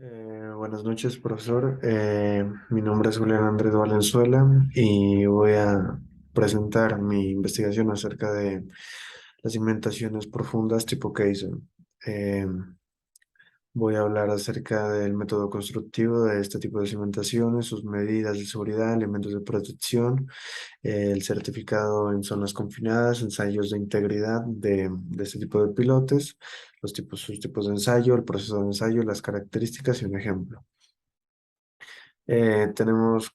Buenas noches, profesor. Mi nombre es Julián Andrés Valenzuela y voy a presentar mi investigación acerca de las cimentaciones profundas tipo Kaizen. Eh, Voy a hablar acerca del método constructivo de este tipo de cimentaciones, sus medidas de seguridad, elementos de protección, el certificado en zonas confinadas, ensayos de integridad de este tipo de pilotes, sus tipos de ensayo, el proceso de ensayo, las características y un ejemplo. Tenemos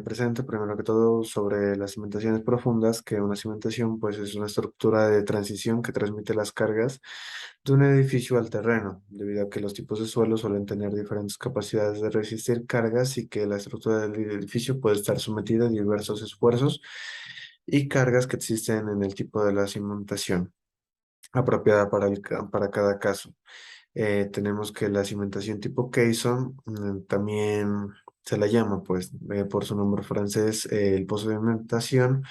presente primero que todo sobre las cimentaciones profundas, que una cimentación pues es una estructura de transición que transmite las cargas de un edificio al terreno, debido a que los tipos de suelo suelen tener diferentes capacidades de resistir cargas y que la estructura del edificio puede estar sometida a diversos esfuerzos y cargas que existen en el tipo de la cimentación apropiada para cada caso. Tenemos que la cimentación tipo Caisson también se la llama, pues, por su nombre francés, el pozo de cimentación.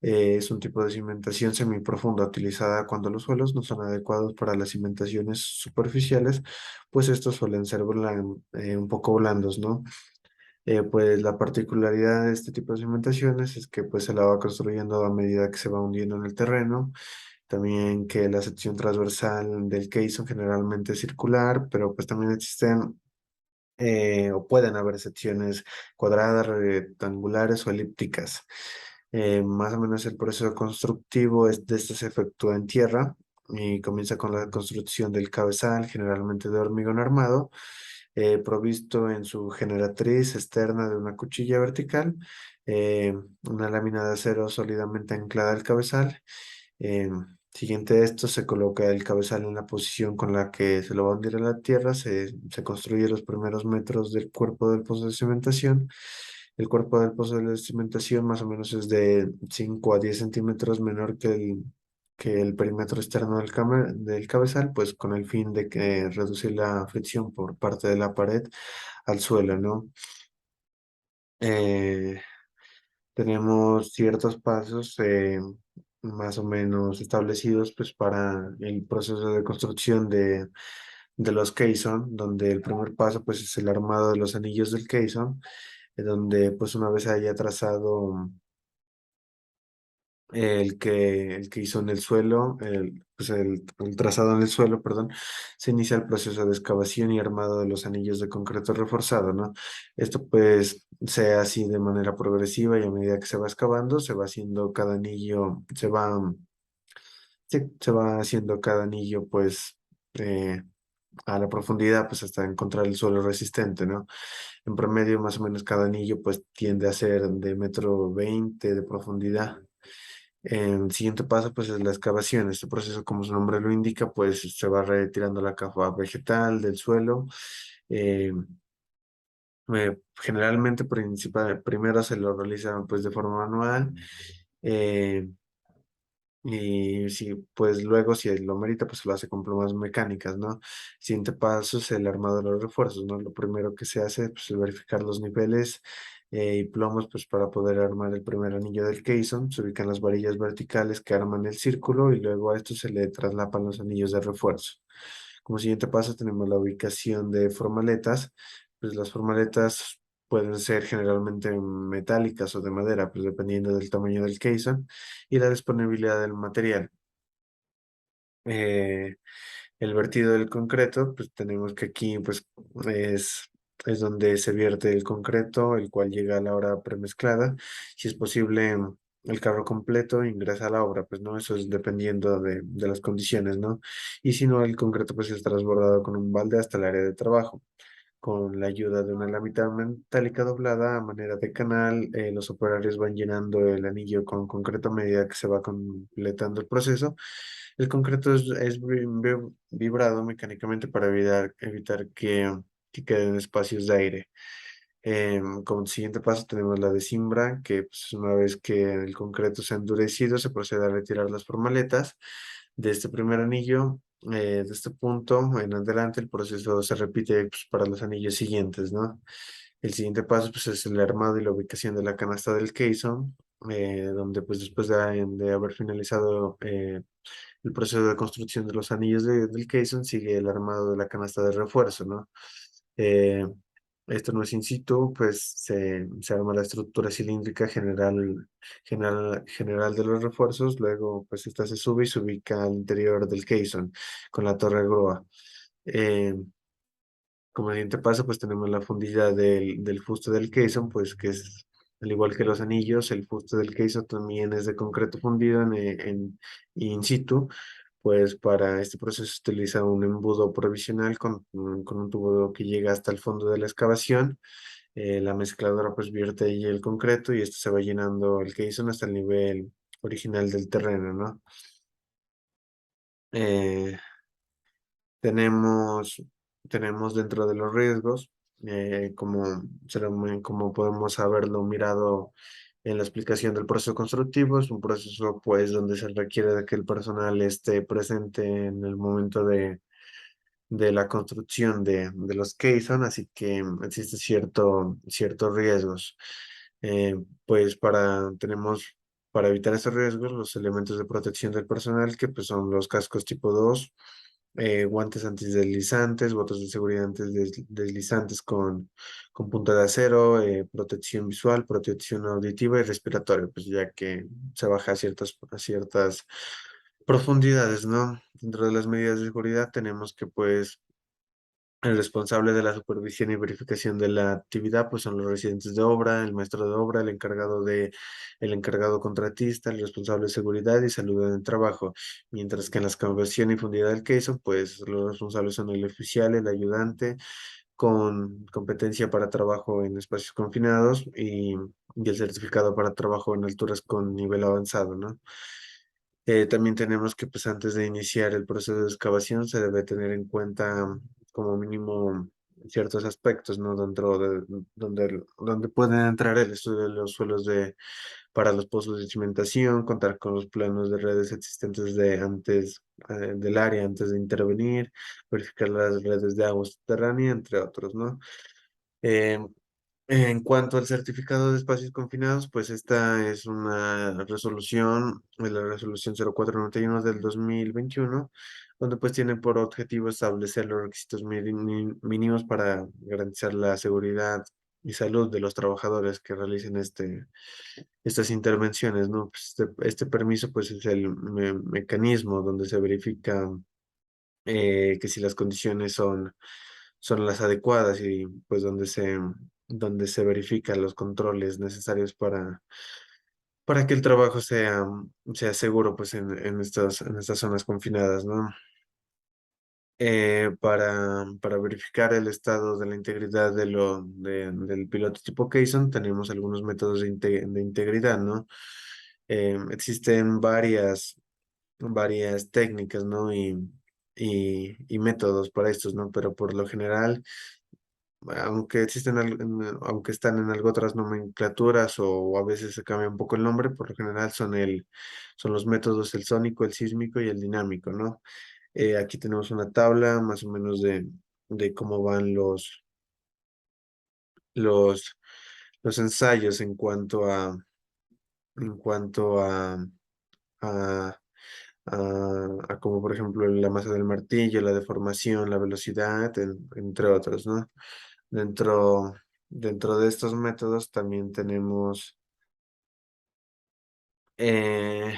Es un tipo de cimentación semiprofunda utilizada cuando los suelos no son adecuados para las cimentaciones superficiales, pues estos suelen ser un poco blandos, ¿no? Pues la particularidad de este tipo de cimentaciones es que pues se la va construyendo a medida que se va hundiendo en el terreno. También que la sección transversal del caisson generalmente es circular, pero pues también existen o pueden haber secciones cuadradas, rectangulares o elípticas. Más o menos el proceso constructivo de este se efectúa en tierra y comienza con la construcción del cabezal, generalmente de hormigón armado, provisto en su generatriz externa de una cuchilla vertical, una lámina de acero sólidamente anclada al cabezal. Eh, Siguiente a esto, se coloca el cabezal en la posición con la que se lo va a hundir a la tierra, se construye los primeros metros del cuerpo del pozo de cimentación. El cuerpo del pozo de cimentación más o menos es de 5 a 10 centímetros menor que el perímetro externo del cabezal, pues con el fin de que reducir la fricción por parte de la pared al suelo, ¿no? Eh, Tenemos ciertos pasos más o menos establecidos pues para el proceso de construcción de los caisson, donde el primer paso pues es el armado de los anillos del caisson, donde pues una vez haya trazado el que hizo en el suelo, el trazado en el suelo, perdón, se inicia el proceso de excavación y armado de los anillos de concreto reforzado, ¿no? Esto pues se hace así de manera progresiva y a medida que se va excavando, se va haciendo cada anillo, se va haciendo cada anillo pues eh, a la profundidad pues hasta encontrar el suelo resistente, ¿no? En promedio más o menos cada anillo pues tiende a ser de 1,20 m de profundidad. El siguiente paso, pues, es la excavación. Este proceso, como su nombre lo indica, pues se va retirando la capa vegetal del suelo. Eh, Generalmente, primero se lo realiza, pues, de forma manual. eh, y si, pues, luego, si lo merita, pues lo hace con plumas mecánicas, ¿no? El siguiente paso es el armado de los refuerzos, ¿no? Lo primero que se hace, pues, es verificar los niveles y plomos, pues, para poder armar el primer anillo del caisson. Se ubican las varillas verticales que arman el círculo y luego a esto se le traslapan los anillos de refuerzo. Como siguiente paso tenemos la ubicación de formaletas. Pues las formaletas pueden ser generalmente metálicas o de madera, pues dependiendo del tamaño del caisson y la disponibilidad del material. Eh, el vertido del concreto, pues tenemos que aquí pues es, es donde se vierte el concreto, el cual llega a la obra premezclada. Si es posible, el carro completo ingresa a la obra, pues no, eso es dependiendo de las condiciones, ¿no? Y si no, el concreto pues es transbordado con un balde hasta el área de trabajo. Con la ayuda de una lámina metálica doblada a manera de canal, los operarios van llenando el anillo con concreto a medida que se va completando el proceso. El concreto es vibrado mecánicamente para evitar que queden espacios de aire. Como siguiente paso tenemos la de siembra, que pues, una vez que el concreto se ha endurecido, se procede a retirar las formaletas de este primer anillo. De este punto en adelante el proceso se repite pues, para los anillos siguientes, ¿no? El siguiente paso pues, es el armado y la ubicación de la canasta del caisson, donde pues después de haber finalizado el proceso de construcción de los anillos del caisson, sigue el armado de la canasta de refuerzo, ¿no? Eh, Esto no es in situ, pues se arma la estructura cilíndrica general de los refuerzos, luego pues esta se sube y se ubica al interior del caisson con la torre grúa. Eh, Como siguiente paso, pues tenemos la fundilla del fuste del caisson, pues que es, al igual que los anillos, el fuste del caisson también es de concreto fundido en in situ. Pues para este proceso se utiliza un embudo provisional con un tubo que llega hasta el fondo de la excavación. La mezcladora pues vierte ahí el concreto y esto se va llenando el caisson hasta el nivel original del terreno, ¿no? Eh, tenemos, tenemos dentro de los riesgos, como podemos haberlo mirado en la explicación del proceso constructivo, es un proceso pues donde se requiere de que el personal esté presente en el momento de la construcción de los Keyson, así que existe ciertos riesgos. Eh, pues para evitar esos riesgos, los elementos de protección del personal, que pues son los cascos tipo 2, guantes antideslizantes, botas de seguridad antideslizantes con punta de acero, protección visual, protección auditiva y respiratoria, pues ya que se baja a ciertas profundidades, ¿no? Dentro de las medidas de seguridad tenemos que pues el responsable de la supervisión y verificación de la actividad, pues son los residentes de obra, el maestro de obra, el encargado contratista, el responsable de seguridad y salud en el trabajo. Mientras que en la excavación y fundida del queso, pues los responsables son el oficial, el ayudante, con competencia para trabajo en espacios confinados y el certificado para trabajo en alturas con nivel avanzado, ¿no? También tenemos que, pues, antes de iniciar el proceso de excavación, se debe tener en cuenta como mínimo ciertos aspectos, ¿no? Donde pueden entrar el estudio de los suelos para los pozos de cimentación, contar con los planos de redes existentes del área antes de intervenir, verificar las redes de agua subterránea, entre otros, ¿no? Eh, en cuanto al certificado de espacios confinados, pues esta es una resolución, es la resolución 0491 del 2021, donde pues tiene por objetivo establecer los requisitos mínimos para garantizar la seguridad y salud de los trabajadores que realicen estas intervenciones, ¿no? Pues este permiso pues es el mecanismo donde se verifica que si las condiciones son las adecuadas y pues donde se verifican los controles necesarios para que el trabajo sea seguro pues en estas zonas confinadas, ¿no? Para verificar el estado de la integridad del piloto tipo Keyson, tenemos algunos métodos de integridad, ¿no? Existen varias técnicas, ¿no? Y métodos para estos, ¿no? Pero por lo general, aunque están en algo otras nomenclaturas o a veces se cambia un poco el nombre, por lo general son los métodos el sónico, el sísmico y el dinámico, ¿no? Aquí tenemos una tabla más o menos de cómo van los, los ensayos en cuanto a como por ejemplo la masa del martillo, la deformación, la velocidad, entre otros, ¿no? Dentro, dentro de estos métodos también eh,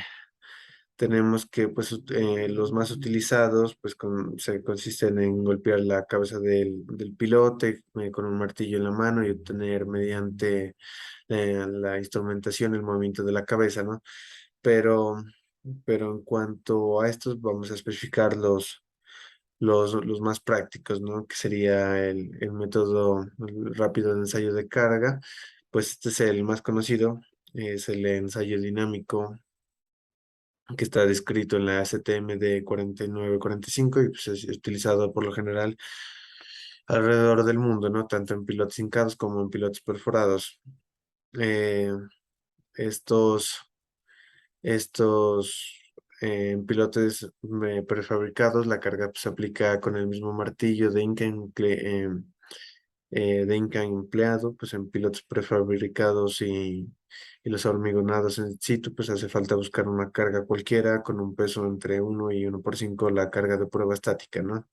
tenemos que pues los más utilizados pues se consisten en golpear la cabeza del pilote con un martillo en la mano y obtener mediante la instrumentación el movimiento de la cabeza, ¿no? Pero, pero en cuanto a estos, vamos a especificar los más prácticos, ¿no? Que sería el método rápido de ensayo de carga. Pues este es el más conocido, es el ensayo dinámico que está descrito en la ACTM de 4945 y pues es utilizado por lo general alrededor del mundo, ¿no? Tanto en pilotos hincados como en pilotos perforados. Eh, estos Estos pilotes prefabricados, la carga pues, se aplica con el mismo martillo de Inca empleado, pues en pilotos prefabricados y los hormigonados en situ, pues hace falta buscar una carga cualquiera con un peso entre 1 y 1/5 la carga de prueba estática, ¿no?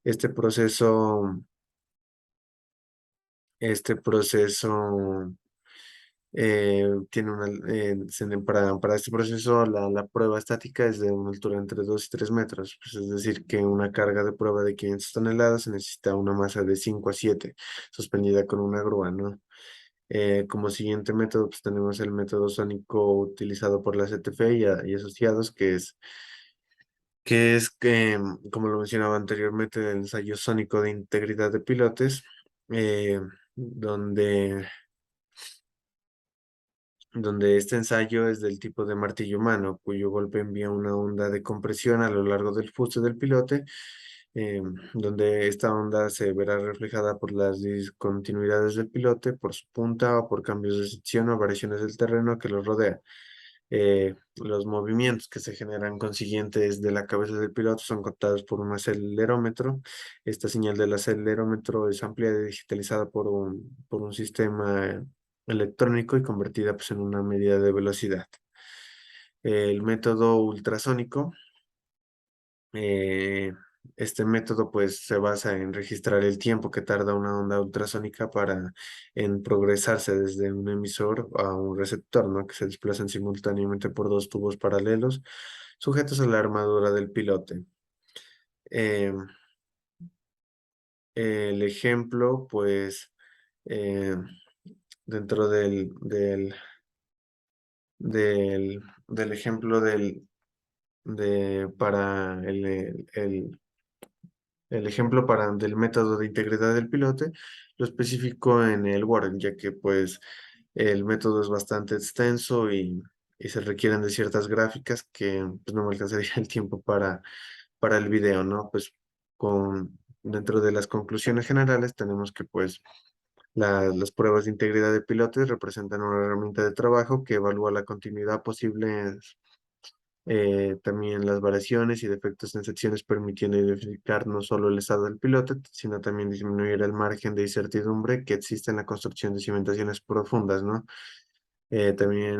Este proceso Este proceso tiene para este proceso la prueba estática es de una altura entre 2 y 3 metros, pues es decir, que una carga de prueba de 500 toneladas se necesita una masa de 5 a 7 sostenida con una grúa, ¿no? Como siguiente método, pues tenemos el método sónico utilizado por la CTF y asociados, que como lo mencionaba anteriormente, el ensayo sónico de integridad de pilotes, eh, donde este ensayo es del tipo de martillo humano, cuyo golpe envía una onda de compresión a lo largo del fuste del pilote, donde esta onda se verá reflejada por las discontinuidades del pilote, por su punta o por cambios de sección o variaciones del terreno que lo rodea. Los movimientos que se generan consiguientes de la cabeza del piloto son contados por un acelerómetro. Esta señal del acelerómetro es ampliada y digitalizada por un sistema electrónico y convertida pues, en una medida de velocidad. El método ultrasónico, eh, este método pues se basa en registrar el tiempo que tarda una onda ultrasónica en progresarse desde un emisor a un receptor, ¿no? Que se desplazan simultáneamente por dos tubos paralelos sujetos a la armadura del pilote. Eh, el ejemplo, pues, eh, dentro del ejemplo para el ejemplo del método de integridad del pilote, lo especifico en el Word, ya que pues el método es bastante extenso y se requieren de ciertas gráficas que pues no me alcanzaría el tiempo para el video, ¿no? Pues dentro de las conclusiones generales tenemos que pues las pruebas de integridad de pilotes representan una herramienta de trabajo que evalúa la continuidad posible, también las variaciones y defectos en secciones, permitiendo identificar no solo el estado del piloto, sino también disminuir el margen de incertidumbre que existe en la construcción de cimentaciones profundas, ¿no? También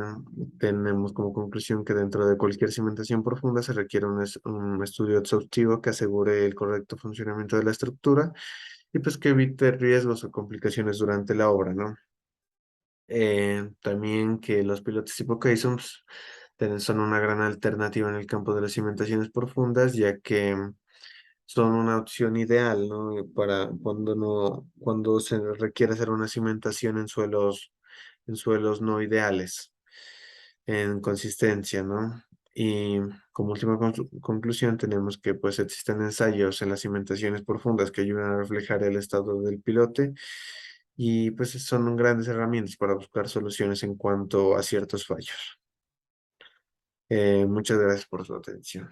tenemos como conclusión que dentro de cualquier cimentación profunda se requiere un estudio exhaustivo que asegure el correcto funcionamiento de la estructura y pues que evite riesgos o complicaciones durante la obra, ¿no? También que los pilotos tipo Caissons son una gran alternativa en el campo de las cimentaciones profundas, ya que son una opción ideal, ¿no? Para cuando se requiere hacer una cimentación en suelos no ideales, en consistencia, ¿no? Y como última conclusión tenemos que pues existen ensayos en las cimentaciones profundas que ayudan a reflejar el estado del pilote y pues son grandes herramientas para buscar soluciones en cuanto a ciertos fallos. Muchas gracias por su atención.